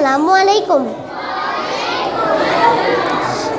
अस्सलामु अलैकुम।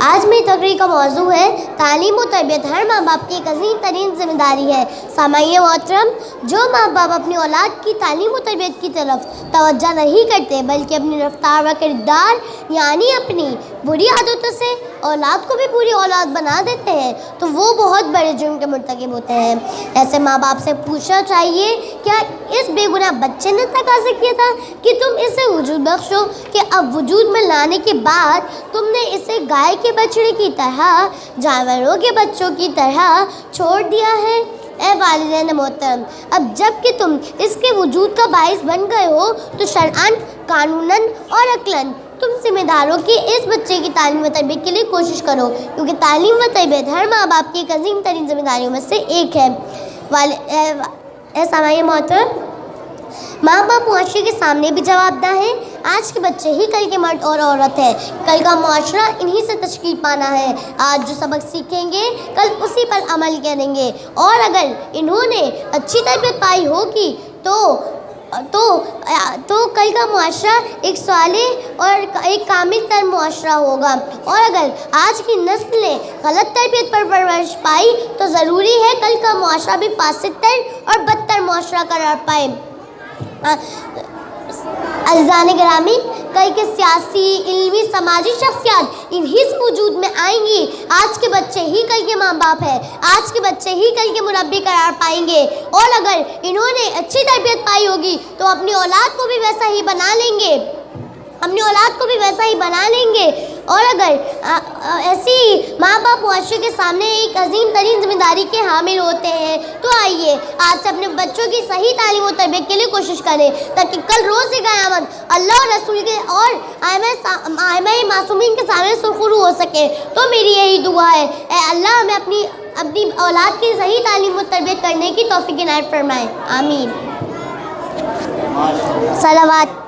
आज मेरी तकरीर का मौजू है तालीम व तरबियत हर माँ बाप की एक अजीम तरीन ज़िम्मेदारी है। सामान्य मोहतरम, जो माँ बाप अपनी औलाद की तालीम व तरबियत की तरफ तवज्जो नहीं करते बल्कि अपनी रफ्तार व किरदार यानी अपनी बुरी आदतों से औलाद को भी बुरी औलाद बना देते हैं तो वो बहुत बड़े जुर्म के मुर्तकिब होते हैं। ऐसे माँ बाप से पूछना चाहिए, क्या इस बेगुनाह बच्चे ने तकाज़ा किया था कि तुम इसे वजूद बख्शो कि अब वजूद में लाने के बाद तुमने इसे गाय के बछड़े की तरह, जानवरों के बच्चों की तरह छोड़ दिया है? ए वालिदैन मोहतरम, अब जब कि तुम इसके वजूद का बाइस बन गए हो तो शरअन, कानूनन और अक्लन तुम जिम्मेदारों की इस बच्चे की तालीम व तरबियत के लिए कोशिश करो, क्योंकि तालीम व तरबियत हर माँ बाप की एक अजीम तरीन जिम्मेदारियों में से एक है। सामान्य मोहतरम, माँ बाप मुआशरे के सामने भी जवाबदेह हैं। आज के बच्चे ही कल के मर्द और औरत है। कल का मुआशरा इन्हीं से तश्कील पाना है। आज जो सबक सीखेंगे कल उसी पर अमल करेंगे, और अगर इन्होंने अच्छी तरबियत पाई होगी तो कल का मुआशरा एक सालेह और एक कामिल तर मुआशरा होगा। और अगर आज की नस्ल ने गलत तरबियत पर परवरिश पाई तो ज़रूरी है कल का मुआशरा भी फासिद तर और बदतर मुआशरा करार पाए। अज़ीज़ान गिरामी, कल के सियासी, इल्मी, समाजी शख्सियत इन्हीं से वजूद में आएंगी। आज के बच्चे ही कल के माँ बाप हैं। आज के बच्चे ही कल के मुरब्बी करार पाएंगे, और अगर इन्होंने अच्छी तरबियत पाई होगी तो अपनी औलाद को भी वैसा ही बना लेंगे, और अगर ऐसी माँ बाप मुआशरे के सामने एक अजीम तरीन जिम्मेदारी के हामिल होते हैं तो आइए आज से अपने बच्चों की सही तालीम और तरबियत के लिए कोशिश करें, ताकि कल रोज़ क़यामत अल्लाह और रसूल के और आइमाए मासूमीन के सामने सुरखरू हो सके। तो मेरी यही दुआ है, ए अल्लाह हमें अपनी औलाद की सही तालीम और तरबियत करने की तौफीक इनायत फरमाए। आमीन। सलावत।